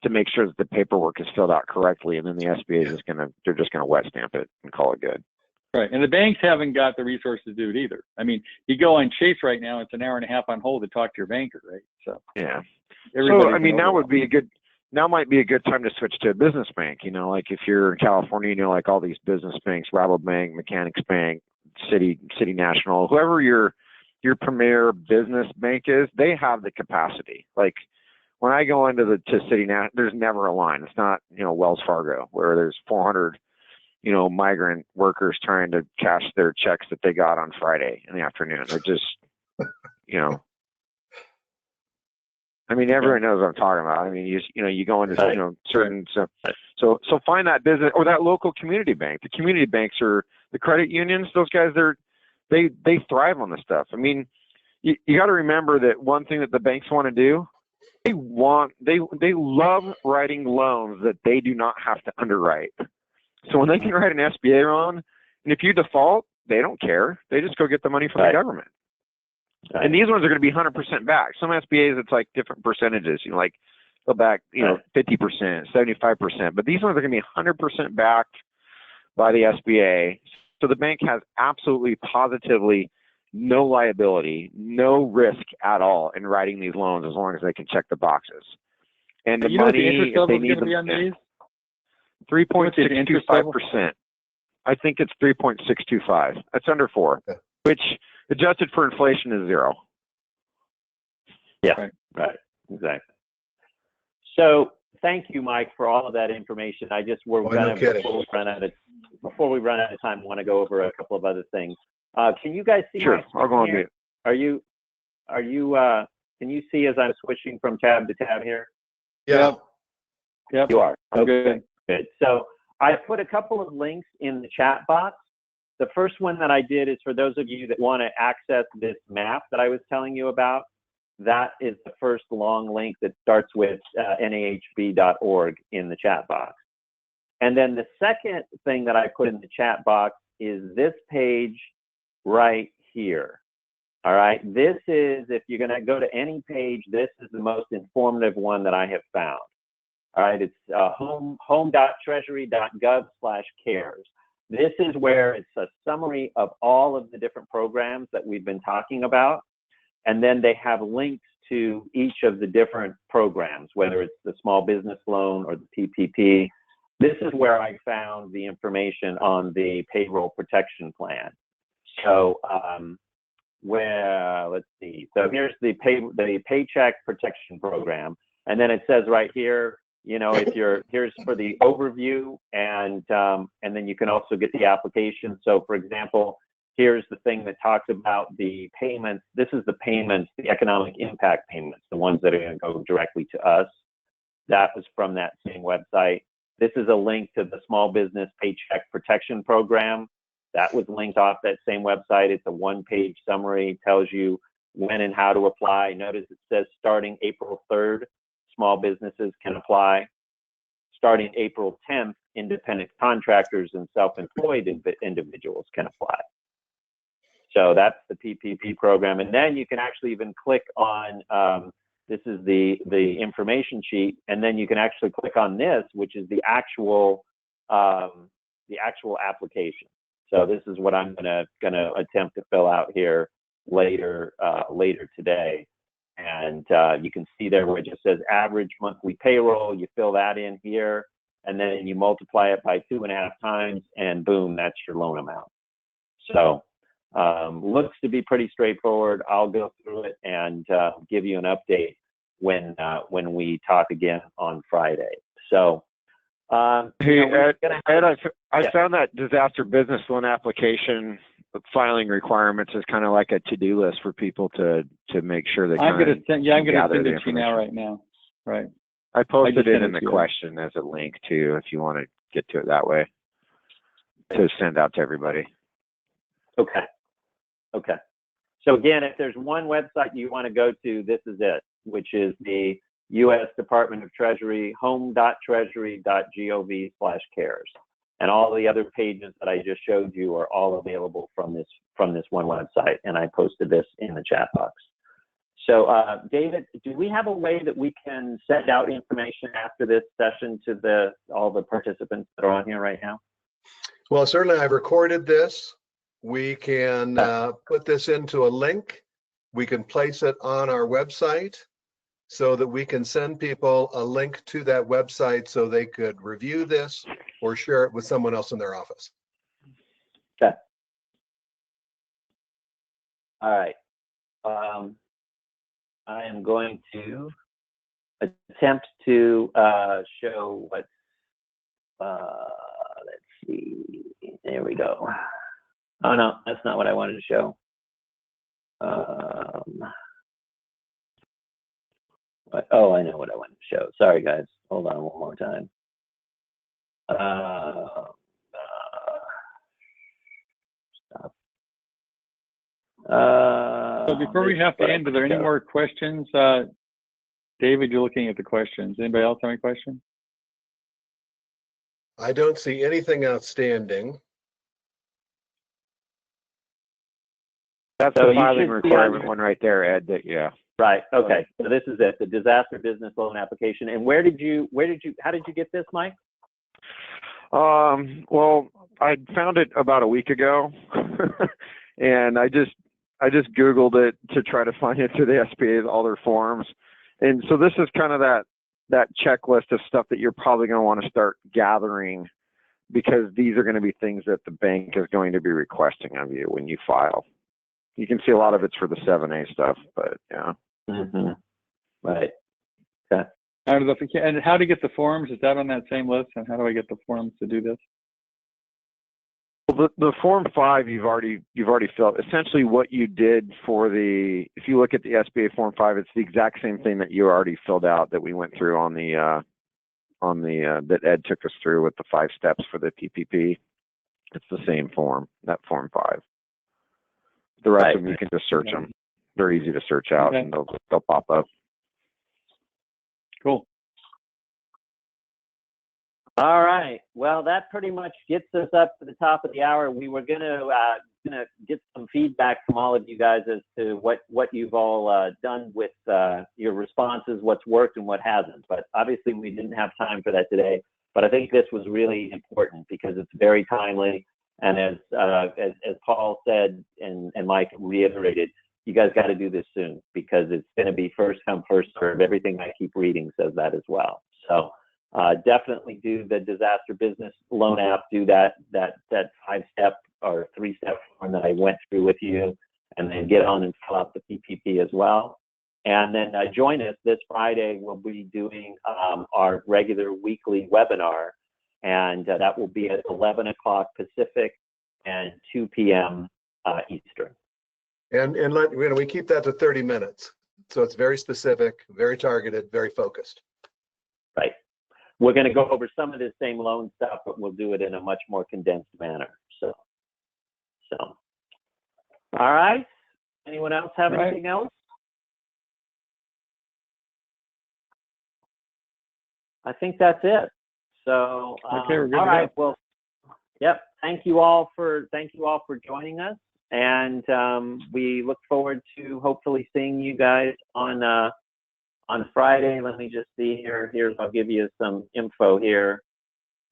to make sure that the paperwork is filled out correctly, and then the SBA is they're just going to wet stamp it and call it good. Right, and the banks haven't got the resources to do it either. I mean, you go on Chase right now, it's an hour and a half on hold to talk to your banker, right? So yeah. So I mean, now might be a good time to switch to a business bank. You know, like if you're in California, you know, like all these business banks, Rabobank, Mechanics Bank, City National, whoever your premier business bank is, they have the capacity. Like when I go into to City National, there's never a line. It's not, you know, Wells Fargo where there's 400, you know, migrant workers trying to cash their checks that they got on Friday in the afternoon. They're just, you know, I mean, everyone knows what I'm talking about. I mean, you go into, you know, certain, so find that business or that local community bank. The community banks are the credit unions. Those guys, they thrive on this stuff. I mean, you got to remember that one thing that the banks want to do, they love writing loans that they do not have to underwrite. So when they can write an SBA loan, and if you default, they don't care. They just go get the money from the government. Right. And these ones are going to be 100% back. Some SBAs, it's like different percentages, you know, like go back, you know, 50%, 75%. But these ones are going to be 100% backed by the SBA. So the bank has absolutely, positively no liability, no risk at all in writing these loans as long as they can check the boxes. And the money, if they need them, 3.625%. I think it's 3.625. That's under 4, which adjusted for inflation is 0. Yeah, right, exactly. So thank you, Mike, for all of that information. Before we run out of time, I want to go over a couple of other things. Can you guys see? Sure, I'll go on mute. Can you see as I'm switching from tab to tab here? Yeah. Yep. You are. Okay. Good. So I put a couple of links in the chat box. The first one that I did is for those of you that want to access this map that I was telling you about. That is the first long link that starts with nahb.org in the chat box. And then the second thing that I put in the chat box is this page right here. All right, this is, if you're going to go to any page, this is the most informative one that I have found. All right, it's home.treasury.gov/cares. This is where it's a summary of all of the different programs that we've been talking about. And then they have links to each of the different programs, whether it's the small business loan or the PPP. This is where I found the information on the payroll protection plan. So, let's see. So here's the paycheck protection program. And then it says right here, you know, here's for the overview, and then you can also get the application. So for example, here's the thing that talks about the payments. This is the payments, the economic impact payments, the ones that are going to go directly to us. That was from that same website. This is a link to the small business paycheck protection program. That was linked off that same website. It's a one-page summary, tells you when and how to apply. Notice it says starting April 3rd, small businesses can apply. Starting April 10th, independent contractors and self-employed individuals can apply. So that's the PPP program. And then you can actually even click on, this is the information sheet, and then you can actually click on this, which is the actual application. So this is what I'm gonna attempt to fill out here later today. And you can see there where it just says average monthly payroll. You fill that in here, and then you multiply it by 2.5 times, and boom, that's your loan amount. So looks to be pretty straightforward. I'll go through it and give you an update when we talk again on Friday. So, hey, Ed, I found that disaster business loan application filing requirements is kind of like a to-do list for people to make sure they I'm going to send it to you now, right now. Right. I posted it in the question as a link too, if you want to get to it that way, to send out to everybody. Okay. Okay. So again, if there's one website you want to go to, this is it, which is the U.S. Department of Treasury, home.treasury.gov/cares. And all the other pages that I just showed you are all available from this one website. And I posted this in the chat box. So David, do we have a way that we can send out information after this session to all the participants that are on here right now? Well, certainly I've recorded this. We can put this into a link. We can place it on our website so that we can send people a link to that website so they could review this or share it with someone else in their office. Okay. All right. I am going to attempt to show what, let's see, there we go. Oh no, that's not what I wanted to show. Oh, I know what I wanted to show. Sorry guys, hold on one more time. Stop. So before we have to end, are there any more questions? David, you're looking at the questions. Anybody else have any questions? I don't see anything outstanding. That's So the filing requirement one right there, Ed. Yeah. Right. Okay. So this is it, the disaster business loan application. And how did you get this, Mike? Well, I found it about a week ago, and I just Googled it to try to find it through the SBA, all their forms. And so this is kind of that checklist of stuff that you're probably going to want to start gathering, because these are going to be things that the bank is going to be requesting of you when you file. You can see a lot of it's for the 7A stuff, but yeah. Mm-hmm. Right. Okay. And how to get the forms? Is that on that same list? And how do I get the forms to do this? Well, the Form 5 you've already filled. Essentially, what you did if you look at the SBA Form 5, it's the exact same thing that you already filled out that we went through on the that Ed took us through with the 5 steps for the PPP. It's the same form, that form 5. The rest of them, you can just search them. They're easy to search out, and they'll pop up. Cool. All right. Well, that pretty much gets us up to the top of the hour. We were gonna get some feedback from all of you guys as to what you've all done with your responses, what's worked and what hasn't. But obviously, we didn't have time for that today. But I think this was really important because it's very timely. And as Paul said and Mike reiterated, you guys got to do this soon because it's going to be first come, first serve. Everything I keep reading says that as well. So definitely do the disaster business loan app. Do that 5-step or 3-step form that I went through with you, and then get on and fill out the PPP as well. And then join us this Friday. We'll be doing our regular weekly webinar, and that will be at 11 o'clock Pacific and 2 p.m. Eastern. And we keep that to 30 minutes. So it's very specific, very targeted, very focused. Right. We're going to go over some of the same loan stuff, but we'll do it in a much more condensed manner. So. All right. Anyone else have anything else? I think that's it. So, okay, we're good. All right. Well, yep. Thank you all for joining us, and we look forward to hopefully seeing you guys on Friday. Let me just see here. I'll give you some info here.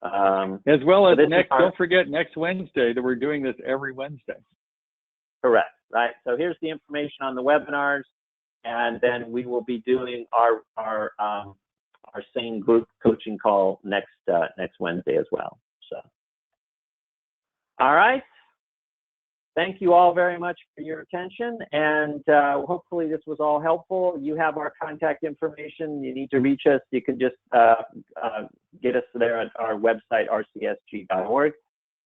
As well as don't forget next Wednesday that we're doing this every Wednesday. Correct. Right. So here's the information on the webinars, and then we will be doing our same group coaching call next Wednesday as well. So, all right. Thank you all very much for your attention, and hopefully this was all helpful. You have our contact information. You need to reach us. You can just get us there at our website, rcsg.org,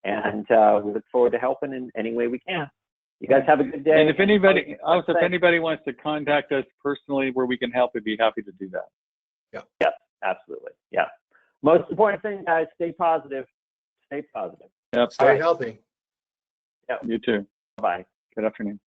and we look forward to helping in any way we can. You guys have a good day. And if anybody wants to contact us personally where we can help, we'd be happy to do that. Yeah, absolutely. Yeah. Most important thing, guys, stay positive. Stay positive. Yep. Stay healthy. Yep. You too. Bye. Good afternoon.